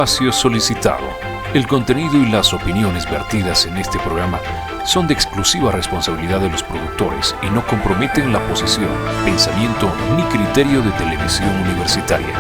Espacio solicitado. El contenido y las opiniones vertidas en este programa son de exclusiva responsabilidad de los productores y no comprometen la posición, pensamiento ni criterio de Televisión Universitaria.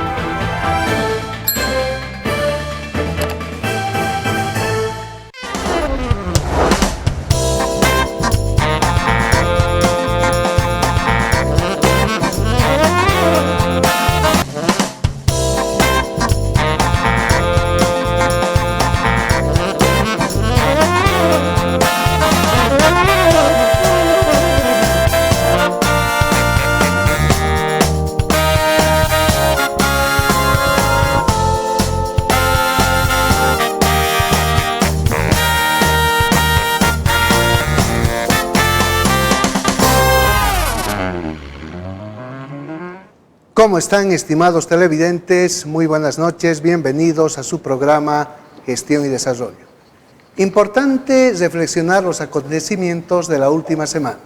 ¿Cómo están, estimados televidentes? Muy buenas noches, bienvenidos a su programa Gestión y Desarrollo. Importante reflexionar los acontecimientos de la última semana.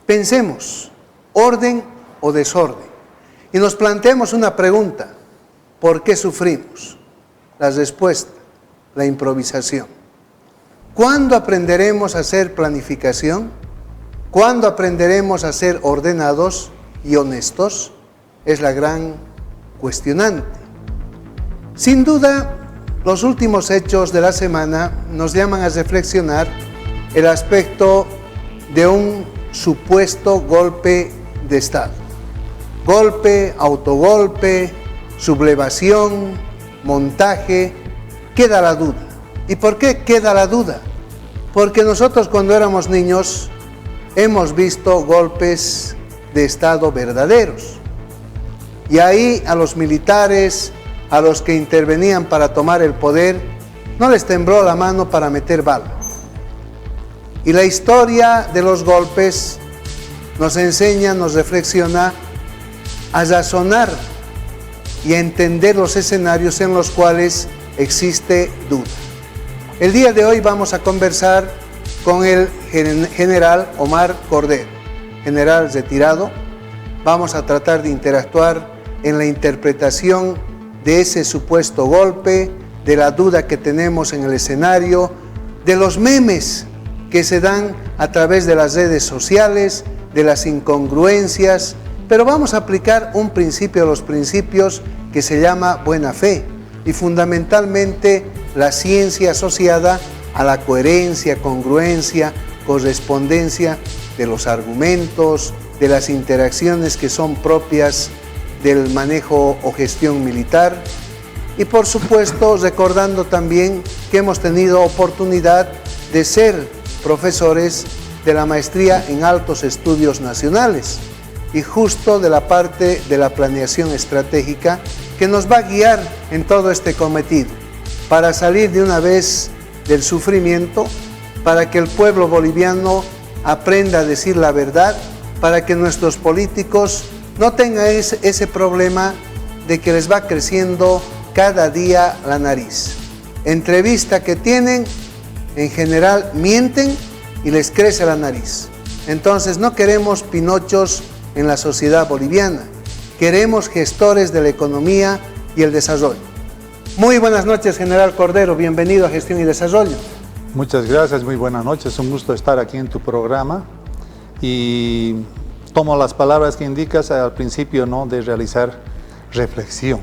Pensemos, orden o desorden, y nos planteemos una pregunta: ¿por qué sufrimos? La respuesta: la improvisación. ¿Cuándo aprenderemos a hacer planificación? ¿Cuándo aprenderemos a ser ordenados y honestos? Es la gran cuestionante. Sin duda, los últimos hechos de la semana nos llaman a reflexionar el aspecto de un supuesto golpe de Estado. Golpe, autogolpe, sublevación, montaje, queda la duda. ¿Y por qué queda la duda? Porque nosotros cuando éramos niños hemos visto golpes de Estado verdaderos. Y ahí a los militares, a los que intervenían para tomar el poder, no les tembló la mano para meter bala. Y la historia de los golpes nos enseña, nos reflexiona a razonar y a entender los escenarios en los cuales existe duda. El día de hoy vamos a conversar con el general Omar Cordero, general retirado. Vamos a tratar de interactuar en la interpretación de ese supuesto golpe, de la duda que tenemos en el escenario, de los memes que se dan a través de las redes sociales, de las incongruencias, pero vamos a aplicar un principio de los principios que se llama buena fe y fundamentalmente la ciencia asociada a la coherencia, congruencia, correspondencia de los argumentos, de las interacciones que son propias del manejo o gestión militar, y por supuesto recordando también que hemos tenido oportunidad de ser profesores de la maestría en altos estudios nacionales y justo de la parte de la planeación estratégica que nos va a guiar en todo este cometido para salir de una vez del sufrimiento, para que el pueblo boliviano aprenda a decir la verdad, para que nuestros políticos no tengan ese problema de que les va creciendo cada día la nariz. Entrevista que tienen, en general mienten y les crece la nariz. Entonces no queremos pinochos en la sociedad boliviana, queremos gestores de la economía y el desarrollo. Muy buenas noches, general Cordero, bienvenido a Gestión y Desarrollo. Muchas gracias, muy buenas noches, un gusto estar aquí en tu programa y tomo las palabras que indicas al principio, ¿no?, de realizar reflexión,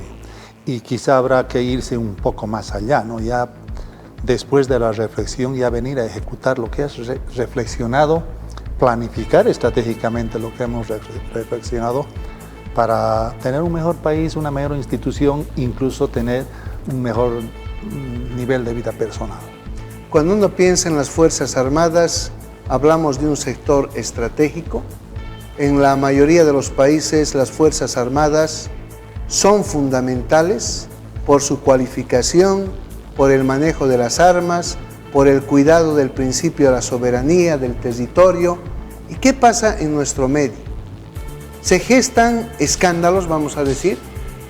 y quizá habrá que irse un poco más allá, ¿no?, ya después de la reflexión ya venir a ejecutar lo que has reflexionado, planificar estratégicamente lo que hemos reflexionado para tener un mejor país, una mejor institución, incluso tener un mejor nivel de vida personal. Cuando uno piensa en las Fuerzas Armadas, hablamos de un sector estratégico. En la mayoría de los países las Fuerzas Armadas son fundamentales por su cualificación, por el manejo de las armas, por el cuidado del principio de la soberanía, del territorio. ¿Y qué pasa en nuestro medio? Se gestan escándalos, vamos a decir,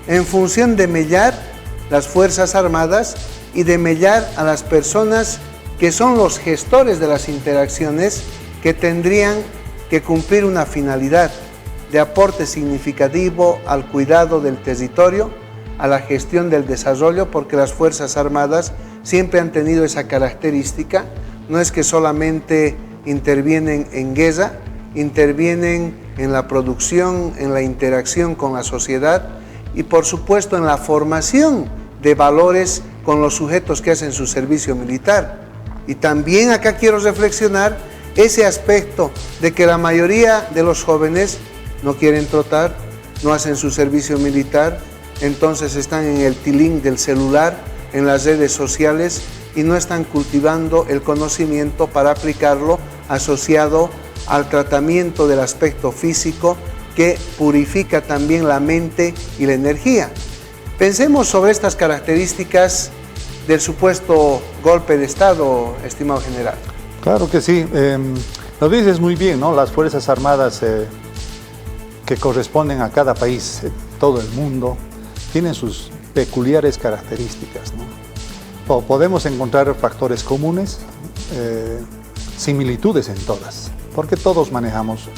en función de mellar las Fuerzas Armadas y de mellar a las personas que son los gestores de las interacciones que tendrían que cumplir una finalidad de aporte significativo al cuidado del territorio, a la gestión del desarrollo, porque las Fuerzas Armadas siempre han tenido esa característica. No es que solamente intervienen en guerra, intervienen en la producción, en la interacción con la sociedad y por supuesto en la formación de valores con los sujetos que hacen su servicio militar. Y también acá quiero reflexionar ese aspecto de que la mayoría de los jóvenes no quieren trotar, no hacen su servicio militar, entonces están en el tilín del celular, en las redes sociales y no están cultivando el conocimiento para aplicarlo asociado al tratamiento del aspecto físico que purifica también la mente y la energía. Pensemos sobre estas características del supuesto golpe de Estado, estimado general. Claro que sí, lo dices muy bien, ¿no? Las Fuerzas Armadas que corresponden a cada país, todo el mundo, tienen sus peculiares características, ¿no? Podemos encontrar factores comunes, similitudes en todas, porque todos manejamos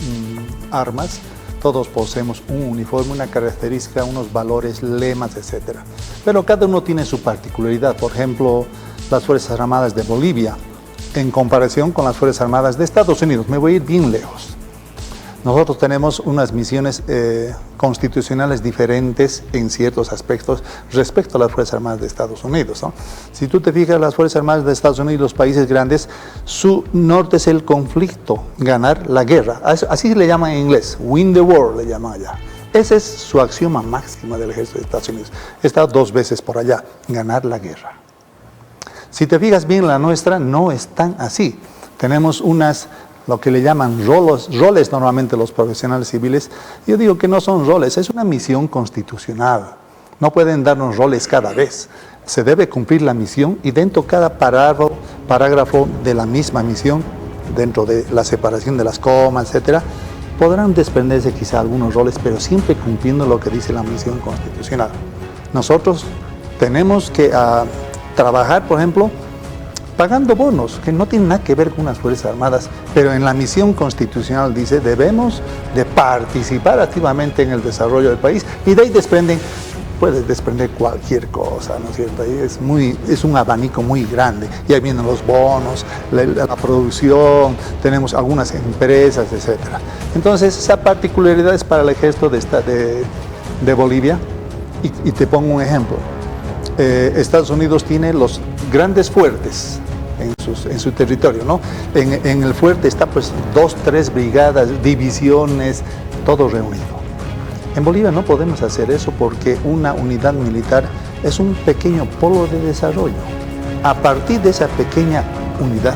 armas, todos poseemos un uniforme, una característica, unos valores, lemas, etc. Pero cada uno tiene su particularidad. Por ejemplo, las Fuerzas Armadas de Bolivia, en comparación con las Fuerzas Armadas de Estados Unidos. Me voy a ir bien lejos. Nosotros tenemos unas misiones constitucionales diferentes en ciertos aspectos respecto a las Fuerzas Armadas de Estados Unidos, ¿no? Si tú te fijas, las Fuerzas Armadas de Estados Unidos, los países grandes, su norte es el conflicto, ganar la guerra. Así se le llama en inglés, win the war, le llaman allá. Ese es su axioma máxima del ejército de Estados Unidos. He estado 2 veces por allá, ganar la guerra. Si te fijas bien, la nuestra no es tan así. Tenemos lo que le llaman roles normalmente los profesionales civiles. Yo digo que no son roles, es una misión constitucional. No pueden darnos roles cada vez. Se debe cumplir la misión y dentro de cada parágrafo de la misma misión, dentro de la separación de las comas, etc., podrán desprenderse quizá algunos roles, pero siempre cumpliendo lo que dice la misión constitucional. Nosotros tenemos que trabajar, por ejemplo, pagando bonos, que no tienen nada que ver con las Fuerzas Armadas, pero en la misión constitucional dice, debemos de participar activamente en el desarrollo del país, y de ahí puedes desprender cualquier cosa, ¿no es cierto? Ahí es un abanico muy grande, y ahí vienen los bonos, la producción, tenemos algunas empresas, etc. Entonces, esa particularidad es para el ejército de Bolivia, y te pongo un ejemplo. Estados Unidos tiene los grandes fuertes en su territorio, ¿no? En el fuerte está pues 2, 3 brigadas, divisiones, todo reunido. En Bolivia no podemos hacer eso porque una unidad militar es un pequeño polo de desarrollo. A partir de esa pequeña unidad,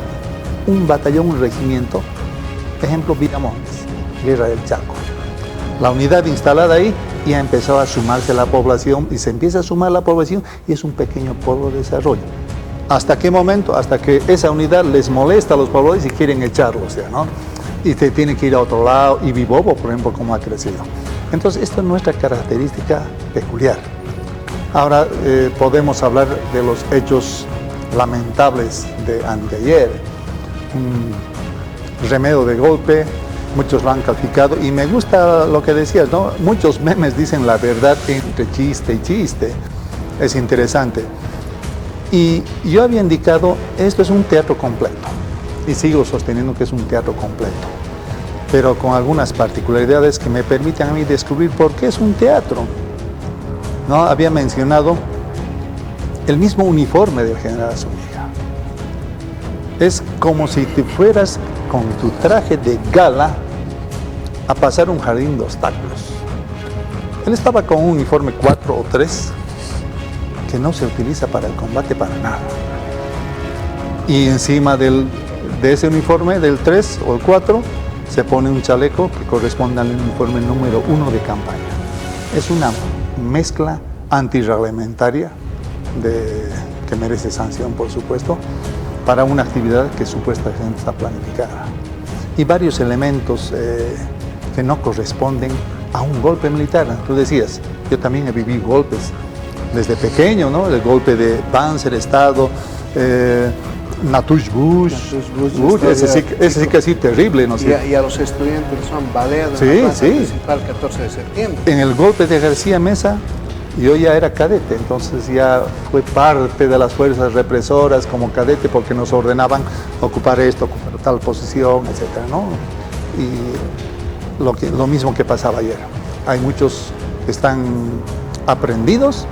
un batallón, un regimiento, ejemplo Viramontes, Guerra del Chaco. La unidad instalada ahí ya empezó a sumarse la población y se empieza a sumar la población y es un pequeño polo de desarrollo. ¿Hasta qué momento? Hasta que esa unidad les molesta a los pobladores y quieren echarlo, o sea, ¿no? Y te tiene que ir a otro lado, y Vibobo, por ejemplo, como ha crecido. Entonces, esta es nuestra característica peculiar. Ahora podemos hablar de los hechos lamentables de anteayer. Un remedio de golpe, muchos lo han calificado, y me gusta lo que decías, ¿no? Muchos memes dicen la verdad entre chiste y chiste. Es interesante. Y yo había indicado, esto es un teatro completo, y sigo sosteniendo que es un teatro completo, pero con algunas particularidades que me permiten a mí descubrir por qué es un teatro. ¿No? Había mencionado el mismo uniforme del general Zúñiga. Es como si te fueras con tu traje de gala a pasar un jardín de obstáculos. Él estaba con un uniforme 4 o 3 que no se utiliza para el combate para nada. Y encima de ese uniforme, del 3 o el 4, se pone un chaleco que corresponde al uniforme número 1 de campaña. Es una mezcla antirreglamentaria que merece sanción, por supuesto, para una actividad que supuestamente está planificada. Y varios elementos que no corresponden a un golpe militar. Tú decías, yo también he vivido golpes desde pequeño, ¿no? El golpe de Panzer, Estado, Natush Bush, ese sí que es terrible, ¿no? Y a los estudiantes son baleados en la plaza principal 14 de septiembre. En el golpe de García Mesa, Yo ya era cadete, entonces ya fue parte de las fuerzas represoras como cadete porque nos ordenaban ocupar esto, ocupar tal posición, etcétera, ¿no? Y lo mismo que pasaba ayer. Hay muchos que están aprendidos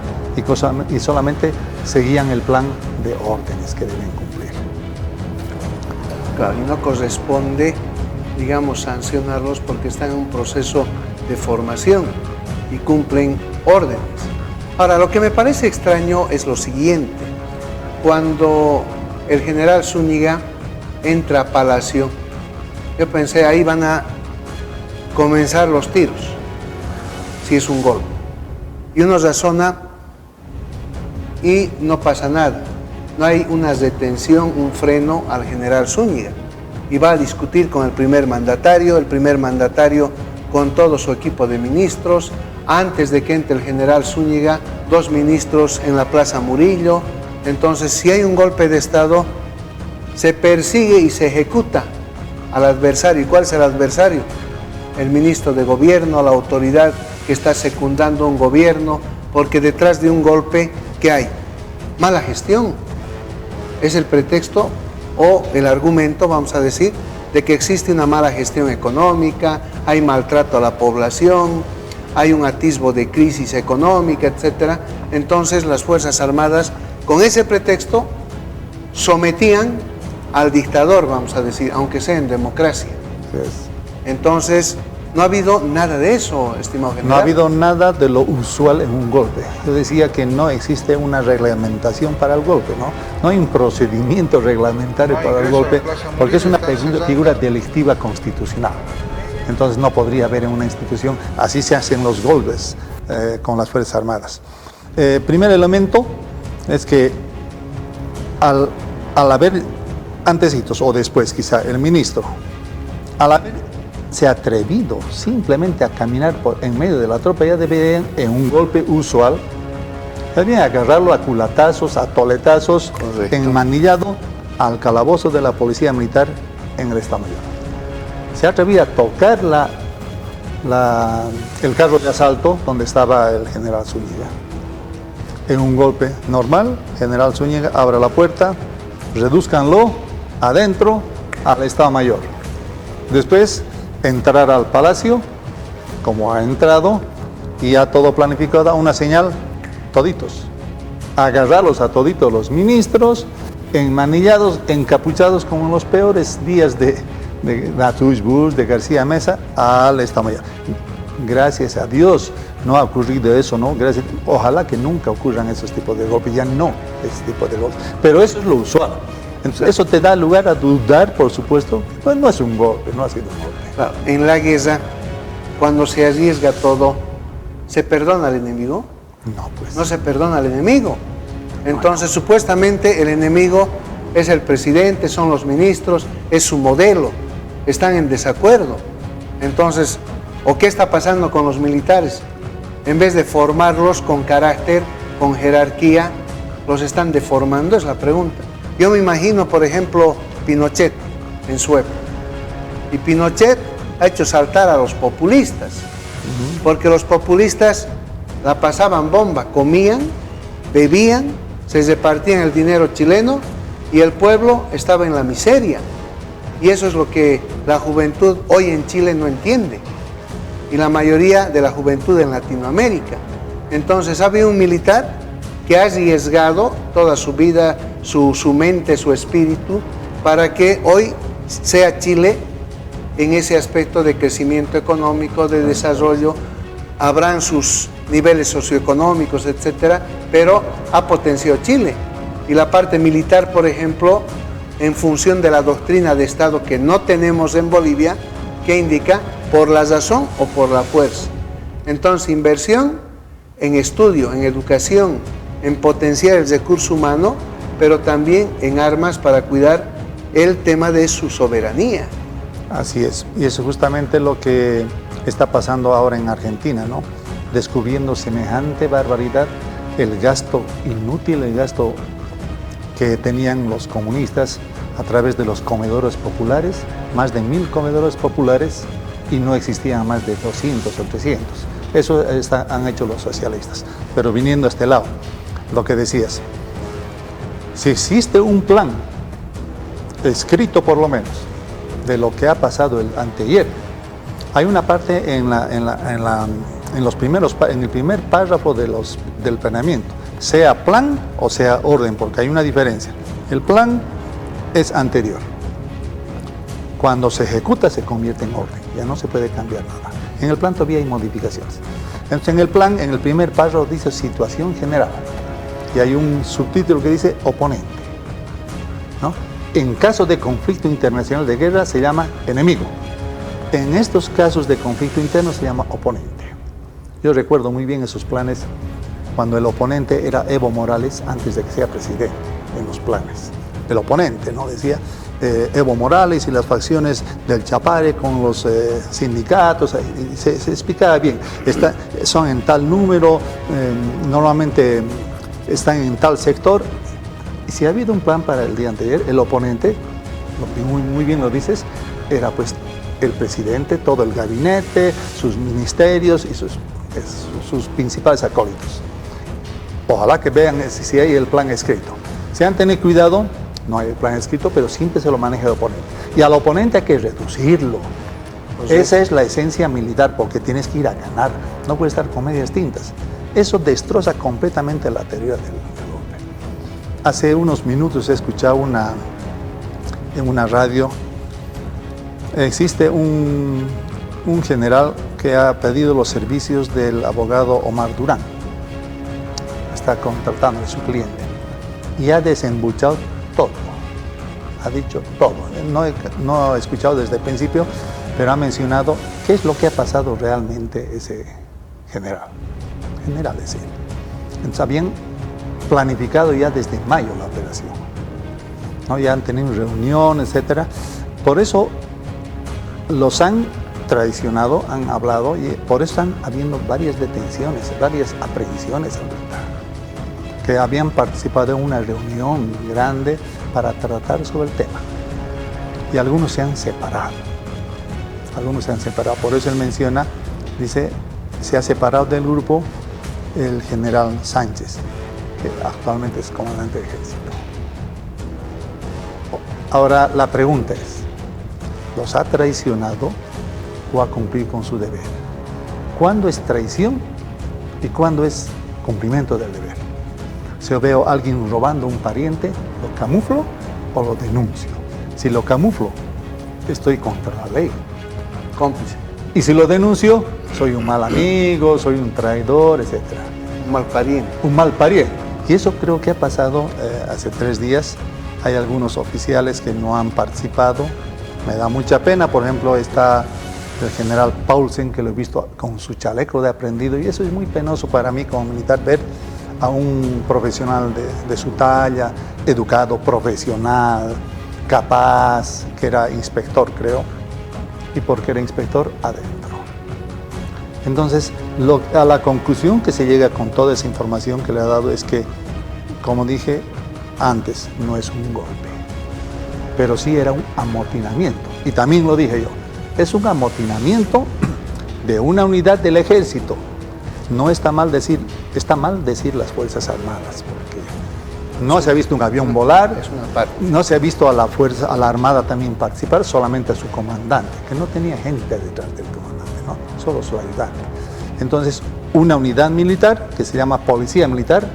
y solamente seguían el plan de órdenes que deben cumplir. Claro, y no corresponde, digamos, sancionarlos porque están en un proceso de formación y cumplen órdenes. Ahora, lo que me parece extraño es lo siguiente. Cuando el general Zúñiga entra a Palacio, yo pensé, ahí van a comenzar los tiros, si es un golpe. Y uno razona y no pasa nada. No hay una detención, un freno al general Zúñiga. Y va a discutir con el primer mandatario con todo su equipo de ministros. Antes de que entre el general Zúñiga, 2 ministros en la Plaza Murillo. Entonces, si hay un golpe de Estado, se persigue y se ejecuta al adversario. ¿Y cuál es el adversario? El ministro de gobierno, la autoridad que está secundando un gobierno, porque detrás de un golpe, ¿qué hay? Mala gestión. Es el pretexto o el argumento, vamos a decir, de que existe una mala gestión económica, hay maltrato a la población, hay un atisbo de crisis económica, etc. Entonces las Fuerzas Armadas, con ese pretexto, sometían al dictador, vamos a decir, aunque sea en democracia. Entonces, no ha habido nada de eso, estimado general. No ha habido nada de lo usual en un golpe. Yo decía que no existe una reglamentación para el golpe, ¿no? No hay un procedimiento reglamentario para el golpe, porque es una figura delictiva constitucional. Entonces no podría haber en una institución, así se hacen los golpes con las Fuerzas Armadas. Primer elemento es que al haber antecitos o después quizá el ministro, al haberse atrevido simplemente a caminar en medio de la tropa, ya deberían, en un golpe usual, deberían agarrarlo a culatazos, a toletazos, enmanillado al calabozo de la Policía Militar en el Estado Mayor. Se atrevía a tocar el carro de asalto donde estaba el general Zúñiga. En un golpe normal, general Zúñiga abre la puerta, redúzcanlo adentro al Estado Mayor. Después, entrar al palacio, como ha entrado, y ya todo planificado, una señal, toditos. Agarrarlos a toditos los ministros, enmanillados, encapuchados como en los peores días de Natush Bush, de García Mesa, al Estado Mayor. Gracias a Dios no ha ocurrido eso, ¿no? Ojalá que nunca ocurran esos tipos de golpes, ya no ese tipo de golpes. Pero eso es lo usual. Entonces, eso te da lugar a dudar, por supuesto, pues no es un golpe, no ha sido un golpe. Claro, en la guerra, cuando se arriesga todo, ¿se perdona al enemigo? No, pues. No se perdona al enemigo. Entonces, supuestamente el enemigo es el presidente, son los ministros, es su modelo. Están en desacuerdo. Entonces, ¿o qué está pasando con los militares? En vez de formarlos con carácter, con jerarquía, los están deformando, es la pregunta. Yo me imagino, por ejemplo, Pinochet en su época. Y Pinochet ha hecho saltar a los populistas, porque los populistas la pasaban bomba, comían, bebían, se repartían el dinero chileno y el pueblo estaba en la miseria. Y eso es lo que la juventud hoy en Chile no entiende, y la mayoría de la juventud en Latinoamérica. Entonces, había un militar que ha arriesgado toda su vida, su mente, su espíritu, para que hoy sea Chile en ese aspecto de crecimiento económico, de desarrollo. Habrán sus niveles socioeconómicos, etcétera, pero ha potenciado Chile. Y la parte militar, por ejemplo, en función de la doctrina de Estado que no tenemos en Bolivia, que indica por la razón o por la fuerza. Entonces, inversión en estudio, en educación, en potenciar el recurso humano, pero también en armas para cuidar el tema de su soberanía. Así es, y eso es justamente lo que está pasando ahora en Argentina, ¿no? Descubriendo semejante barbaridad, el gasto inútil, el gasto que tenían los comunistas a través de los comedores populares, más de 1000 comedores populares, y no existían más de 200 o 300. Eso han hecho los socialistas. Pero viniendo a este lado, lo que decías, si existe un plan escrito por lo menos de lo que ha pasado el anteayer, hay una parte en el primer párrafo del planeamiento, sea plan o sea orden, porque hay una diferencia. El plan es anterior. Cuando se ejecuta se convierte en orden, ya no se puede cambiar nada. En el plan todavía hay modificaciones. Entonces en el plan, en el primer párrafo dice situación general y hay un subtítulo que dice oponente, ¿no? En caso de conflicto internacional de guerra se llama enemigo. En estos casos de conflicto interno se llama oponente. Yo recuerdo muy bien esos planes cuando el oponente era Evo Morales antes de que sea presidente, en los planes. El oponente, ¿no? Decía Evo Morales y las facciones del Chapare con los sindicatos, y se explicaba bien. Son en tal número, normalmente están en tal sector. Y si ha habido un plan para el día anterior, el oponente, muy bien lo dices, era pues el presidente, todo el gabinete, sus ministerios y sus principales acólitos. Ojalá que vean si hay el plan escrito. Si han tenido cuidado, no hay el plan escrito, pero siempre se lo maneja el oponente. Y al oponente hay que reducirlo. Esa es la esencia militar, porque tienes que ir a ganar, no puedes estar con medias tintas. Eso destroza completamente la teoría del golpe. Hace unos minutos he escuchado en una radio, existe un general que ha pedido los servicios del abogado Omar Durán. Está contratando a su cliente y ha desembuchado todo, ha dicho todo. No he escuchado desde el principio, pero ha mencionado qué es lo que ha pasado realmente ese general es él. Entonces habían planificado ya desde mayo la operación, ¿no? Ya han tenido reuniones, etcétera. Por eso los han traicionado, han hablado, y por eso están habiendo varias detenciones, varias aprehensiones ahorita, que habían participado en una reunión grande para tratar sobre el tema. Y algunos se han separado. Por eso él menciona, dice, se ha separado del grupo el general Sánchez, que actualmente es comandante de ejército. Ahora la pregunta es, ¿los ha traicionado o ha cumplido con su deber? ¿Cuándo es traición y cuándo es cumplimiento del deber? Si yo veo a alguien robando a un pariente, ¿lo camuflo o lo denuncio? Si lo camuflo, estoy contra la ley. Cómplice. Y si lo denuncio, soy un mal amigo, soy un traidor, etc. Un mal pariente. Un mal pariente. Y eso creo que ha pasado hace 3 días. Hay algunos oficiales que no han participado. Me da mucha pena. Por ejemplo, está el general Paulsen, que lo he visto con su chaleco de aprendido. Y eso es muy penoso para mí como militar, ver a un profesional de su talla, educado, profesional, capaz, que era inspector, creo, y porque era inspector, adentro. Entonces, a la conclusión que se llega con toda esa información que le ha dado es que, como dije antes, no es un golpe, pero sí era un amotinamiento. Y también lo dije yo, es un amotinamiento de una unidad del ejército. No está mal decir las Fuerzas Armadas, porque no se ha visto un avión volar, es una parte. No se ha visto a la Armada también participar, solamente a su comandante, que no tenía gente detrás del comandante, ¿no? Solo su ayudante. Entonces, una unidad militar que se llama Policía Militar,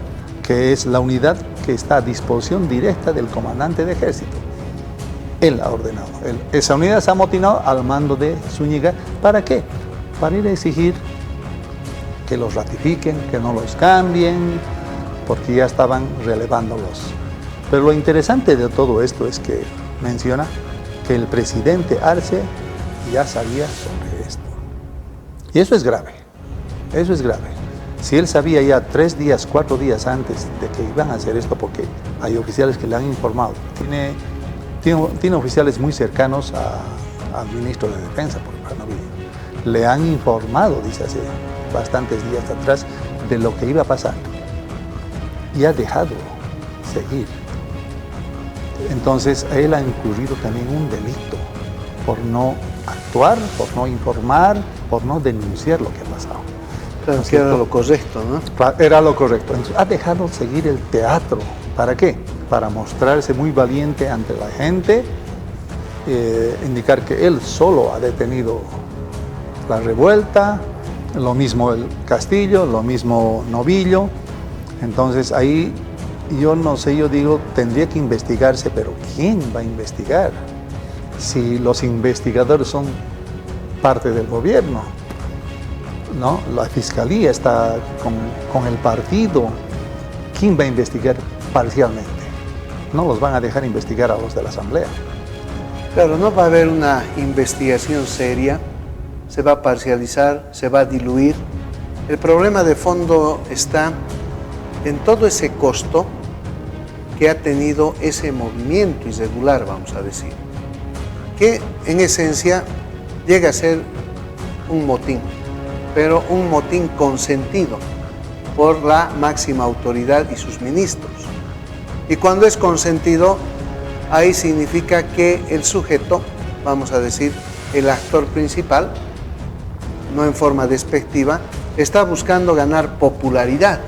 que es la unidad que está a disposición directa del comandante de ejército. Él ha ordenado. Esa unidad se ha amotinado al mando de Zúñiga. ¿Para qué? Para ir a exigir que los ratifiquen, que no los cambien, porque ya estaban relevándolos. Pero lo interesante de todo esto es que menciona que el presidente Arce ya sabía sobre esto. Y eso es grave, eso es grave. Si él sabía ya 3 días, 4 días antes de que iban a hacer esto, porque hay oficiales que le han informado, tiene oficiales muy cercanos al ministro de Defensa, por ejemplo, le han informado, dice hace bastantes días atrás, de lo que iba a pasar, y ha dejado seguir. Entonces él ha incurrido también un delito por no actuar, por no informar, por no denunciar lo que ha pasado. Claro, que era lo correcto, ¿no? Era lo correcto. Entonces, ha dejado seguir el teatro. ¿Para qué? Para mostrarse muy valiente ante la gente, indicar que él solo ha detenido la revuelta, lo mismo el Castillo, lo mismo Novillo. Entonces ahí yo no sé, yo digo, tendría que investigarse, pero ¿quién va a investigar? Si los investigadores son parte del gobierno, ¿no? La fiscalía está con el partido. ¿Quién va a investigar parcialmente? No los van a dejar investigar a los de la Asamblea. Claro, no va a haber una investigación seria, se va a parcializar, se va a diluir. El problema de fondo está en todo ese costo que ha tenido ese movimiento irregular, vamos a decir, que en esencia llega a ser un motín, pero un motín consentido por la máxima autoridad y sus ministros. Y cuando es consentido, ahí significa que el sujeto, vamos a decir, el actor principal, no en forma despectiva, está buscando ganar popularidad.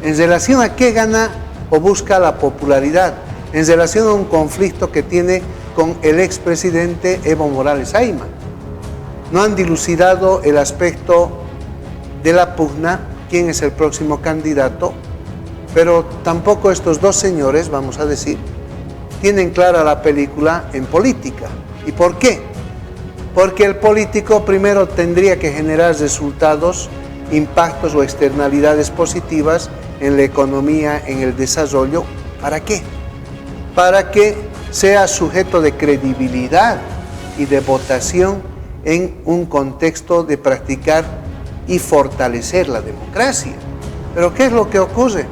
¿En relación a qué gana o busca la popularidad? En relación a un conflicto que tiene con el expresidente Evo Morales Ayma. No han dilucidado el aspecto de la pugna, quién es el próximo candidato, pero tampoco estos dos señores, vamos a decir, tienen clara la película en política. ¿Y por qué? Porque el político primero tendría que generar resultados, impactos o externalidades positivas en la economía, en el desarrollo. ¿Para qué? Para que sea sujeto de credibilidad y de votación en un contexto de practicar y fortalecer la democracia. Pero ¿qué es lo que ocurre?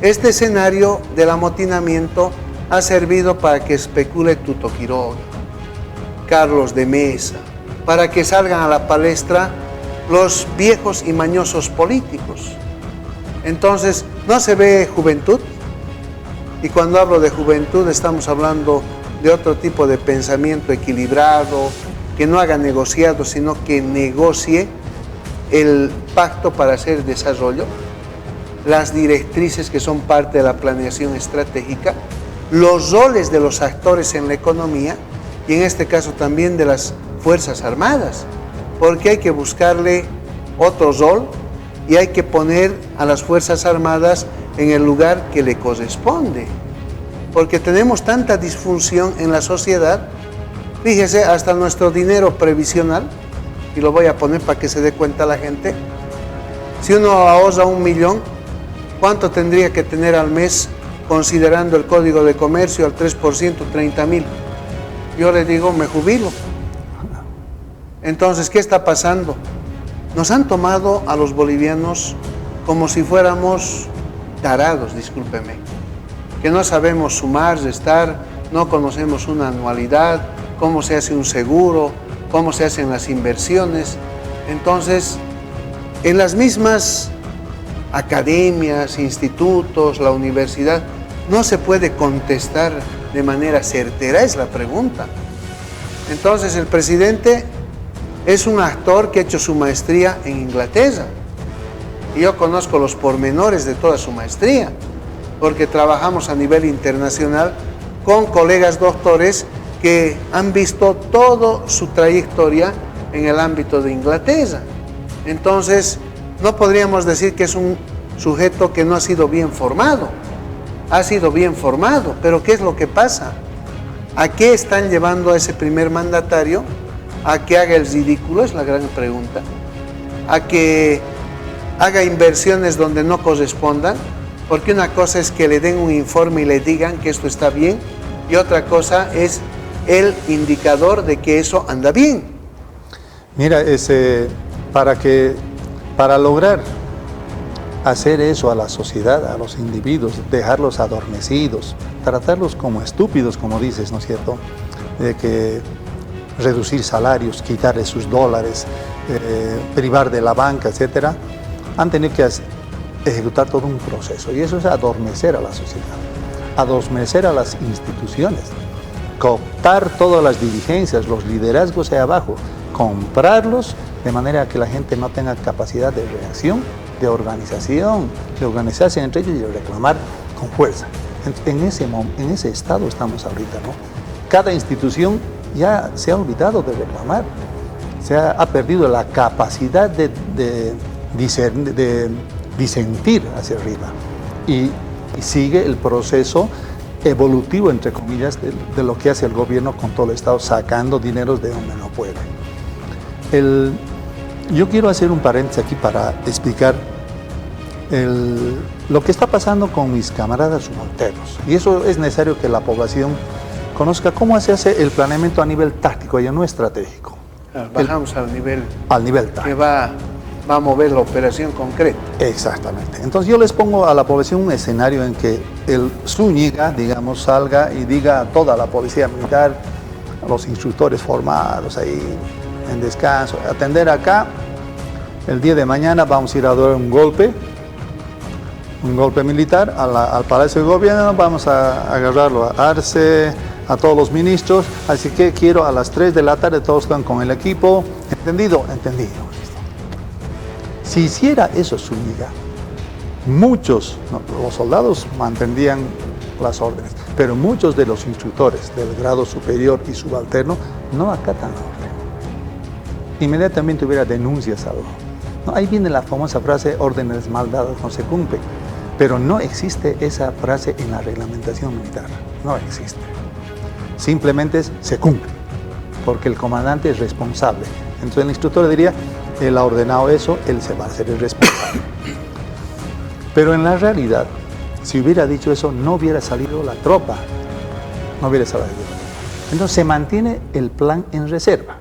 Este escenario del amotinamiento ha servido para que especule Tuto Quiroga, Carlos de Mesa, para que salgan a la palestra los viejos y mañosos políticos. Entonces, no se ve juventud, y cuando hablo de juventud estamos hablando de otro tipo de pensamiento equilibrado, que no haga negociados, sino que negocie el pacto para hacer desarrollo, las directrices que son parte de la planeación estratégica, los roles de los actores en la economía y en este caso también de las Fuerzas Armadas, porque hay que buscarle otro rol y hay que poner a las Fuerzas Armadas en el lugar que le corresponde, porque tenemos tanta disfunción en la sociedad. Fíjese, hasta nuestro dinero previsional, y lo voy a poner para que se dé cuenta la gente, si uno ahorra 1 millón, ¿cuánto tendría que tener al mes considerando el Código de Comercio al 3%, 30,000? Yo le digo, me jubilo. Entonces, ¿qué está pasando? Nos han tomado a los bolivianos como si fuéramos tarados, discúlpeme, que no sabemos sumar, restar, no conocemos una anualidad, cómo se hace un seguro, cómo se hacen las inversiones. Entonces, en las mismas academias, institutos, la universidad, no se puede contestar de manera certera, es la pregunta. Entonces, el presidente es un actor que ha hecho su maestría en Inglaterra. Y yo conozco los pormenores de toda su maestría, porque trabajamos a nivel internacional con colegas doctores que han visto toda su trayectoria en el ámbito de Inglaterra. Entonces, no podríamos decir que es un sujeto que no ha sido bien formado. Ha sido bien formado, pero ¿qué es lo que pasa? ¿A qué están llevando a ese primer mandatario? ¿A que haga el ridículo? Es la gran pregunta. ¿A que haga inversiones donde no correspondan? Porque una cosa es que le den un informe y le digan que esto está bien, y otra cosa es el indicador de que eso anda bien. Mira, para lograr hacer eso a la sociedad, a los individuos, dejarlos adormecidos, tratarlos como estúpidos, como dices, ¿no es cierto? De que reducir salarios, quitarles sus dólares, privar de la banca, etcétera, han tenido que ejecutar todo un proceso, y eso es adormecer a la sociedad, adormecer a las instituciones, cooptar todas las dirigencias, los liderazgos de abajo, comprarlos, de manera que la gente no tenga capacidad de reacción, de organización, de organizarse entre ellos y de reclamar con fuerza. En ese estado estamos ahorita, ¿no? Cada institución ya se ha olvidado de reclamar, ha perdido la capacidad de disentir hacia arriba y sigue el proceso evolutivo, entre comillas, de lo que hace el gobierno con todo el Estado, sacando dineros de donde no puede. Yo quiero hacer un paréntesis aquí para explicar lo que está pasando con mis camaradas subalternos. Y eso es necesario que la población conozca cómo se hace el planeamiento a nivel táctico y no estratégico. Bajamos al nivel táctico. Que va a mover la operación concreta. Exactamente. Entonces yo les pongo a la población un escenario en que el Zúñiga, digamos, salga y diga a toda la policía militar, a los instructores formados ahí en descanso, atender acá, el día de mañana vamos a ir a dar un golpe militar al Palacio de Gobierno, vamos a agarrarlo a Arce, a todos los ministros, así que quiero a las 3 de la tarde todos están con el equipo. ¿Entendido? Entendido. Si hiciera eso Zúñiga, los soldados mantendrían las órdenes, pero muchos de los instructores del grado superior y subalterno no acatan la orden. Inmediatamente hubiera denuncias a algo. ¿No? Ahí viene la famosa frase, órdenes mal dadas no se cumplen, pero no existe esa frase en la reglamentación militar, no existe. Simplemente se cumple, porque el comandante es responsable. Entonces el instructor le diría, él ha ordenado eso, él se va a hacer el responsable. Pero en la realidad, si hubiera dicho eso, no hubiera salido la tropa. No hubiera salido. Entonces se mantiene el plan en reserva.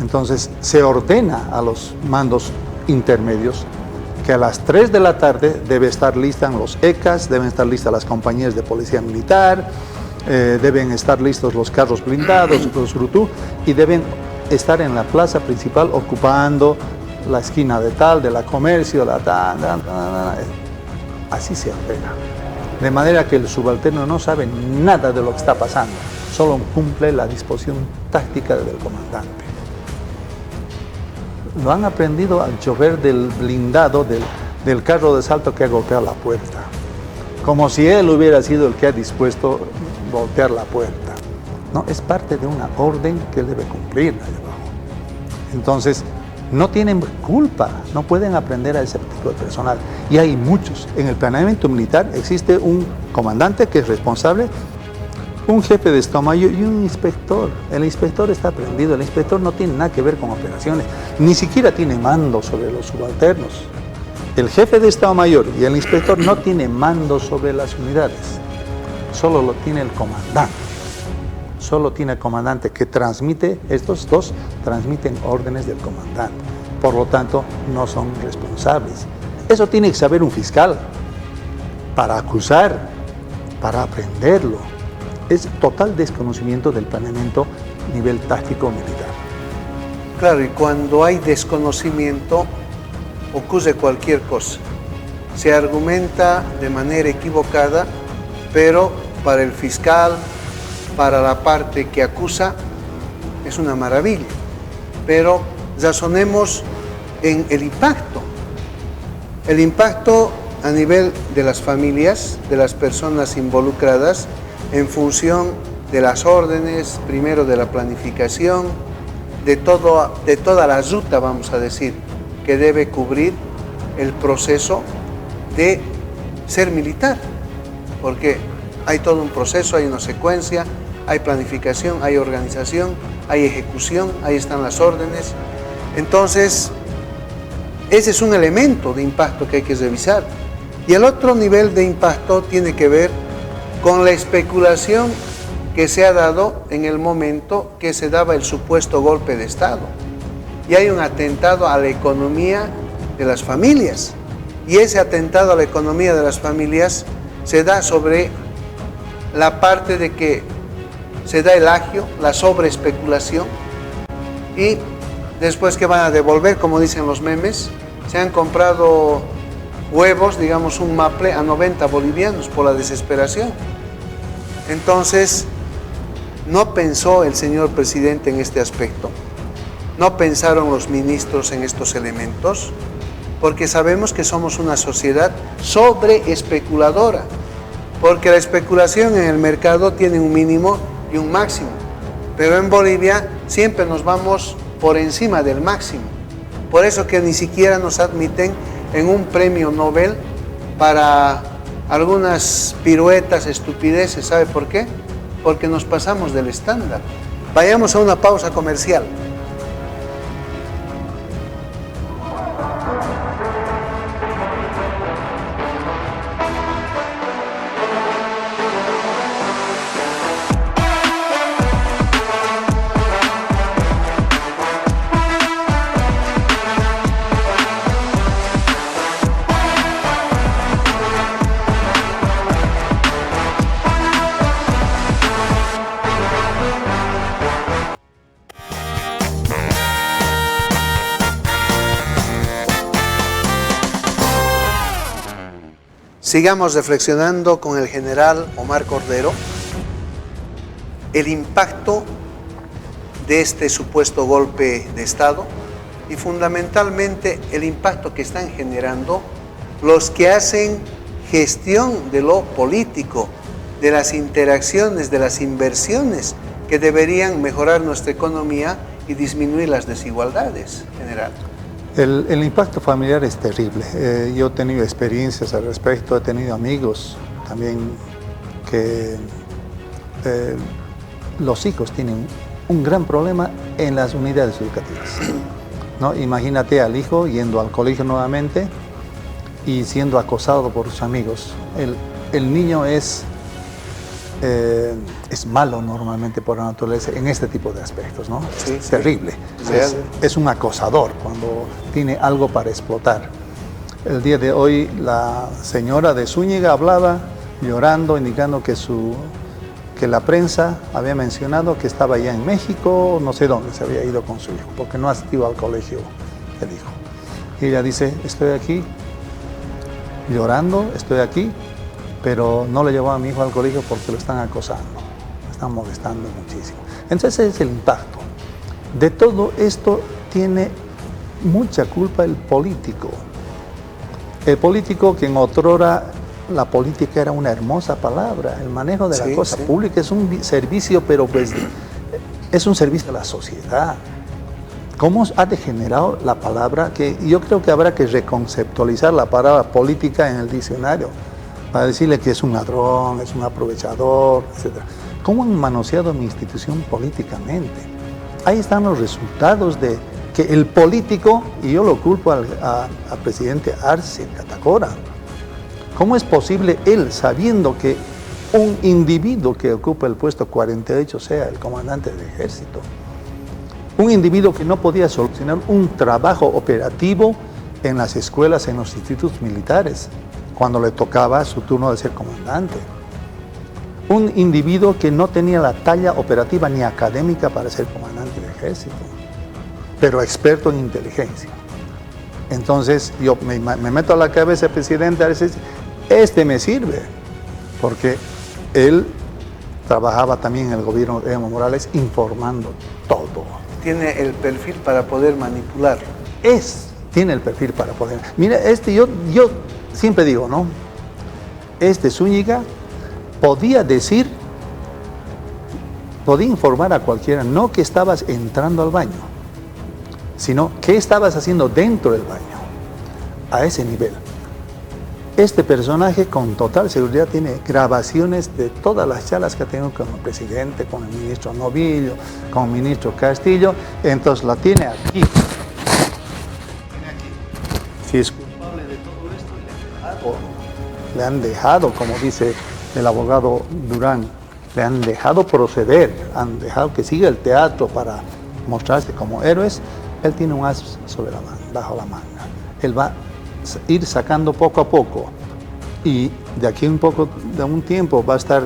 Entonces se ordena a los mandos intermedios que a las 3 de la tarde debe estar listas los ECAs, deben estar listas las compañías de policía militar, deben estar listos los carros blindados, los RUTU, y deben estar en la plaza principal ocupando la esquina de la comercio, así se ordena. De manera que el subalterno no sabe nada de lo que está pasando, solo cumple la disposición táctica del comandante. Lo han aprendido al chofer del blindado, del carro de asalto que ha golpeado la puerta, como si él hubiera sido el que ha dispuesto golpear la puerta. No, es parte de una orden que él debe cumplir ahí abajo. Entonces, no tienen culpa, no pueden aprender a ese tipo de personal. Y hay muchos. En el planeamiento militar existe un comandante que es responsable, un jefe de Estado Mayor y un inspector. El inspector está aprendido, el inspector no tiene nada que ver con operaciones, ni siquiera tiene mando sobre los subalternos. El jefe de Estado Mayor y el inspector no tiene mando sobre las unidades, solo lo tiene el comandante. Solo tiene el comandante que transmite, estos dos transmiten órdenes del comandante. Por lo tanto, no son responsables. Eso tiene que saber un fiscal para acusar, para aprenderlo. Es total desconocimiento del planeamiento a nivel táctico militar. Claro, y cuando hay desconocimiento, ocurre cualquier cosa. Se argumenta de manera equivocada, pero para el fiscal, para la parte que acusa, es una maravilla. Pero razonemos en el impacto. El impacto a nivel de las familias, de las personas involucradas, en función de las órdenes, primero de la planificación, de toda la ruta, vamos a decir, que debe cubrir el proceso de ser militar. Porque hay todo un proceso, hay una secuencia, hay planificación, hay organización, hay ejecución, ahí están las órdenes. Entonces, ese es un elemento de impacto que hay que revisar. Y el otro nivel de impacto tiene que ver con la especulación que se ha dado en el momento que se daba el supuesto golpe de Estado. Y hay un atentado a la economía de las familias. Y ese atentado a la economía de las familias se da sobre la parte de que se da el agio, la sobreespeculación, y después que van a devolver, como dicen los memes, se han comprado huevos, digamos un maple, a 90 bolivianos por la desesperación. Entonces, no pensó el señor presidente en este aspecto. ¿No pensaron los ministros en estos elementos? Porque sabemos que somos una sociedad sobreespeculadora, porque la especulación en el mercado tiene un mínimo y un máximo, pero en Bolivia siempre nos vamos por encima del máximo. Por eso que ni siquiera nos admiten en un premio Nobel para algunas piruetas, estupideces. ¿Sabe por qué? Porque nos pasamos del estándar. Vayamos a una pausa comercial. Sigamos reflexionando con el general Omar Cordero el impacto de este supuesto golpe de Estado y fundamentalmente el impacto que están generando los que hacen gestión de lo político, de las interacciones, de las inversiones que deberían mejorar nuestra economía y disminuir las desigualdades, general. El impacto familiar es terrible. Yo he tenido experiencias al respecto, he tenido amigos también que los hijos tienen un gran problema en las unidades educativas, ¿no? Imagínate al hijo yendo al colegio nuevamente y siendo acosado por sus amigos. El niño es malo normalmente por la naturaleza en este tipo de aspectos, ¿no? Sí, es terrible. Es un acosador cuando tiene algo para explotar. El día de hoy la señora de Zúñiga hablaba llorando, indicando que la prensa había mencionado que estaba ya en México, no sé dónde se había ido con su hijo, porque no asistió al colegio, el hijo. Y ella dice, estoy aquí llorando, estoy aquí, pero no le llevó a mi hijo al colegio porque lo están acosando, lo están molestando muchísimo. Entonces ese es el impacto. De todo esto tiene mucha culpa el político. El político que en otrora la política era una hermosa palabra, el manejo de la cosa pública es un servicio, pero pues es un servicio a la sociedad. ¿Cómo ha degenerado la palabra? Que yo creo que habrá que reconceptualizar la palabra política en el diccionario, para decirle que es un ladrón, es un aprovechador, etc. ¿Cómo han manoseado mi institución políticamente? Ahí están los resultados de que el político, y yo lo culpo al presidente Arce Catacora, ¿cómo es posible él, sabiendo que un individuo que ocupa el puesto 48 sea el comandante del ejército? Un individuo que no podía solucionar un trabajo operativo en las escuelas, en los institutos militares, cuando le tocaba su turno de ser comandante. Un individuo que no tenía la talla operativa ni académica para ser comandante del ejército, pero experto en inteligencia. Entonces yo me meto a la cabeza del presidente a veces, este me sirve, porque él trabajaba también en el gobierno de Evo Morales informando todo. Tiene el perfil para poder manipular. Tiene el perfil para poder. Mira, yo siempre digo, ¿no? Zúñiga podía informar a cualquiera, no que estabas entrando al baño, sino qué estabas haciendo dentro del baño, a ese nivel. Este personaje con total seguridad tiene grabaciones de todas las charlas que ha tenido con el presidente, con el ministro Novillo, con el ministro Castillo, entonces la tiene aquí. Si es culpable de todo esto, le han dejado, como dice el abogado Durán, le han dejado proceder, han dejado que siga el teatro para mostrarse como héroes. Él tiene un as bajo la manga. Él va a ir sacando poco a poco y de aquí de un tiempo va a estar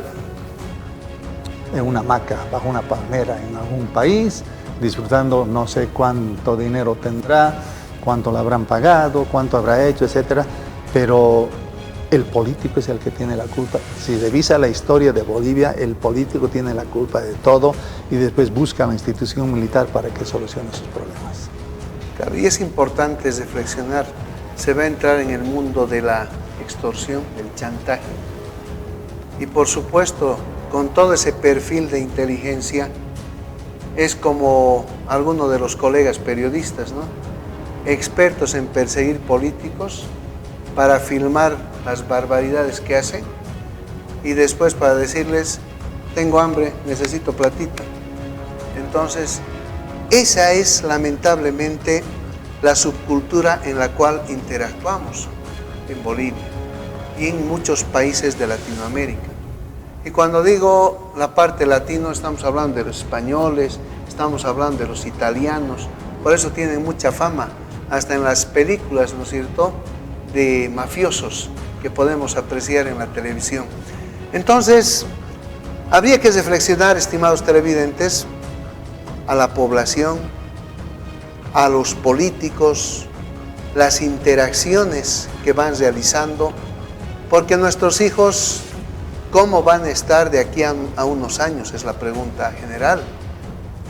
en una hamaca, bajo una palmera en algún país, disfrutando, no sé cuánto dinero tendrá, cuánto le habrán pagado, cuánto habrá hecho, etcétera, pero el político es el que tiene la culpa. Si revisa la historia de Bolivia, el político tiene la culpa de todo y después busca la institución militar para que solucione sus problemas. Claro, y es importante reflexionar. Se va a entrar en el mundo de la extorsión, del chantaje. Y por supuesto, con todo ese perfil de inteligencia, es como algunos de los colegas periodistas, ¿no? Expertos en perseguir políticos para filmar las barbaridades que hacen y después para decirles, tengo hambre, necesito platita. Entonces, esa es lamentablemente la subcultura en la cual interactuamos en Bolivia y en muchos países de Latinoamérica. Y cuando digo la parte latino, estamos hablando de los españoles, estamos hablando de los italianos, por eso tienen mucha fama, hasta en las películas, ¿no es cierto?, de mafiosos que podemos apreciar en la televisión. Entonces, habría que reflexionar, estimados televidentes, a la población, a los políticos, las interacciones que van realizando, porque nuestros hijos, ¿cómo van a estar de aquí a unos años? Es la pregunta general.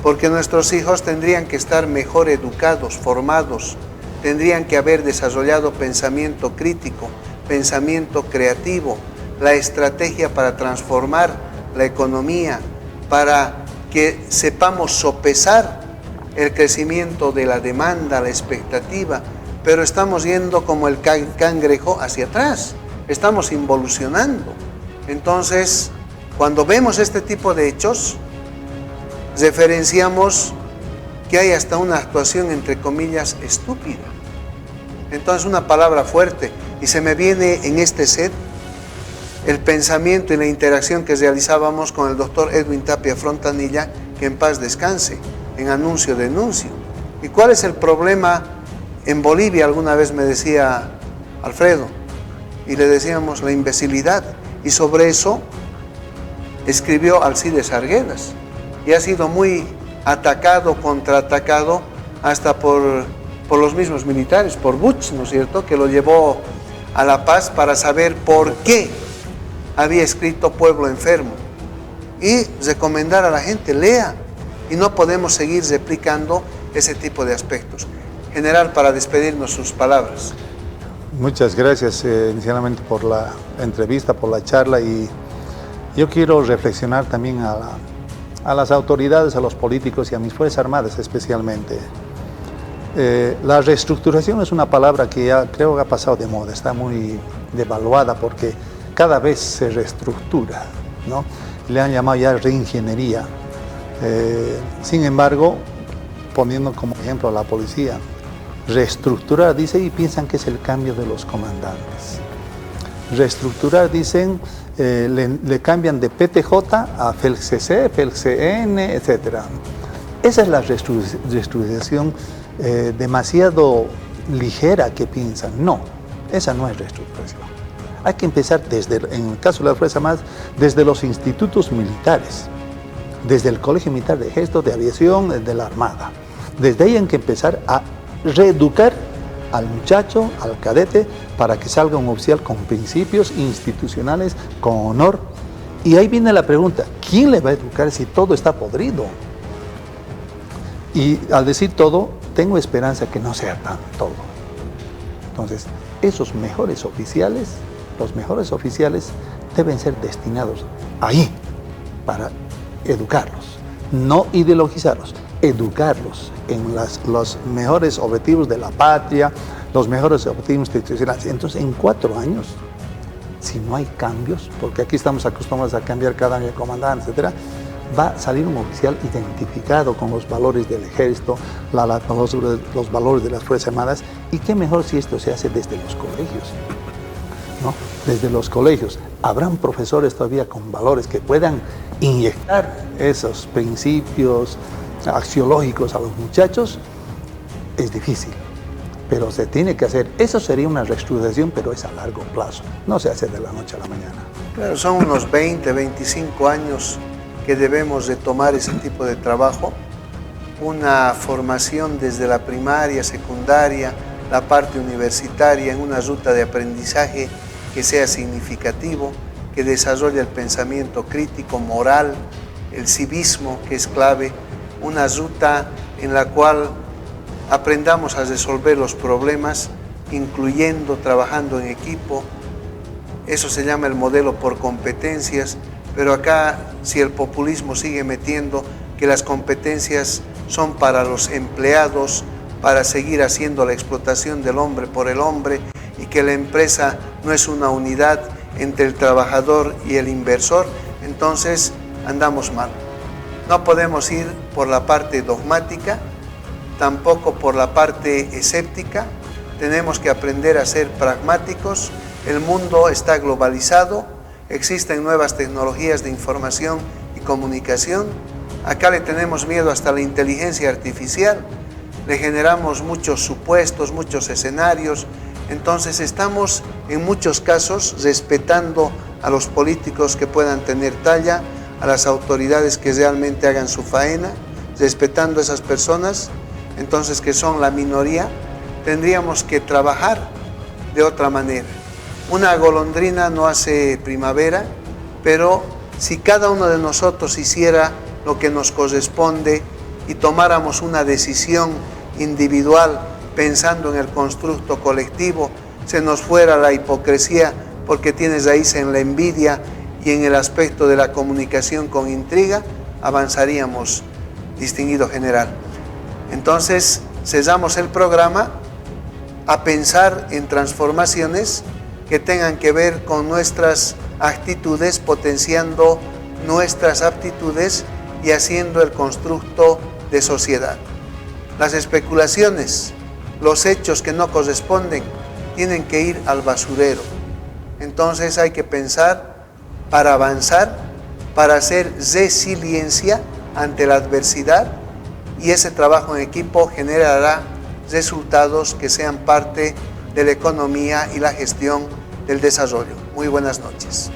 Porque nuestros hijos tendrían que estar mejor educados, formados, tendrían que haber desarrollado pensamiento crítico, pensamiento creativo, la estrategia para transformar la economía, para que sepamos sopesar el crecimiento de la demanda, la expectativa, pero estamos yendo como el cangrejo hacia atrás, estamos involucionando. Entonces, cuando vemos este tipo de hechos, referenciamos que hay hasta una actuación, entre comillas, estúpida. Entonces, una palabra fuerte, y se me viene en este set el pensamiento y la interacción que realizábamos con el doctor Edwin Tapia Frontanilla, que en paz descanse, en Anuncio Denuncio. ¿Y cuál es el problema en Bolivia? Alguna vez me decía Alfredo, y le decíamos la imbecilidad, y sobre eso escribió Alcides Arguedas, y ha sido muy atacado, contraatacado, hasta por los mismos militares, por Buch, ¿no es cierto?, que lo llevó a La Paz para saber por qué había escrito Pueblo Enfermo, y recomendar a la gente, lea, y no podemos seguir replicando ese tipo de aspectos. General, para despedirnos, sus palabras. Muchas gracias inicialmente por la entrevista, por la charla, y yo quiero reflexionar también a las autoridades, a los políticos y a mis Fuerzas Armadas especialmente. La reestructuración es una palabra que ya creo que ha pasado de moda, está muy devaluada porque cada vez se reestructura, ¿no? Le han llamado ya reingeniería. Sin embargo, poniendo como ejemplo a la policía, reestructurar, dice, y piensan que es el cambio de los comandantes. Reestructurar, dicen, le cambian de PTJ a FELCC, FELCN, etc. Esa es la reestructuración demasiado ligera que piensan. No, esa no es reestructuración. Hay que empezar en el caso de la Fuerza Armada, desde los institutos militares, desde el Colegio Militar de Ejército, de Aviación, de la Armada. Desde ahí hay que empezar a reeducar al muchacho, al cadete, para que salga un oficial con principios institucionales, con honor. Y ahí viene la pregunta, ¿quién le va a educar si todo está podrido? Y al decir todo, tengo esperanza que no sea tan todo. Entonces, esos mejores oficiales, los mejores oficiales deben ser destinados ahí para educarlos, no ideologizarlos, educarlos en los mejores objetivos de la patria, los mejores objetivos institucionales. Entonces, en 4 años, si no hay cambios, porque aquí estamos acostumbrados a cambiar cada año de comandante, etc., va a salir un oficial identificado con los valores del ejército, los valores de las Fuerzas Armadas, y qué mejor si esto se hace desde los colegios, ¿no? Desde los colegios. Habrán profesores todavía con valores que puedan inyectar esos principios axiológicos a los muchachos. Es difícil, pero se tiene que hacer. Eso sería una reestructuración, pero es a largo plazo, no se hace de la noche a la mañana. Claro, son unos 20, 25 años que debemos de tomar ese tipo de trabajo, una formación desde la primaria, secundaria, la parte universitaria, en una ruta de aprendizaje que sea significativo, que desarrolle el pensamiento crítico, moral, el civismo, que es clave, una ruta en la cual aprendamos a resolver los problemas, incluyendo, trabajando en equipo. Eso se llama el modelo por competencias, pero acá, si el populismo sigue metiendo que las competencias son para los empleados, para seguir haciendo la explotación del hombre por el hombre, y que la empresa no es una unidad entre el trabajador y el inversor, entonces andamos mal. No podemos ir por la parte dogmática, tampoco por la parte escéptica. Tenemos que aprender a ser pragmáticos. El mundo está globalizado, existen nuevas tecnologías de información y comunicación. Acá le tenemos miedo hasta la inteligencia artificial, le generamos muchos supuestos, muchos escenarios. Entonces estamos en muchos casos respetando a los políticos que puedan tener talla, a las autoridades que realmente hagan su faena, respetando a esas personas, entonces que son la minoría. Tendríamos que trabajar de otra manera. Una golondrina no hace primavera, pero si cada uno de nosotros hiciera lo que nos corresponde y tomáramos una decisión individual pensando en el constructo colectivo, se nos fuera la hipocresía porque tiene raíz en la envidia y en el aspecto de la comunicación con intriga, avanzaríamos, distinguido general. Entonces, cesamos el programa a pensar en transformaciones que tengan que ver con nuestras actitudes, potenciando nuestras aptitudes y haciendo el constructo de sociedad. Las especulaciones, los hechos que no corresponden, tienen que ir al basurero. Entonces hay que pensar para avanzar, para hacer resiliencia ante la adversidad, y ese trabajo en equipo generará resultados que sean parte de la economía y la gestión del desarrollo. Muy buenas noches.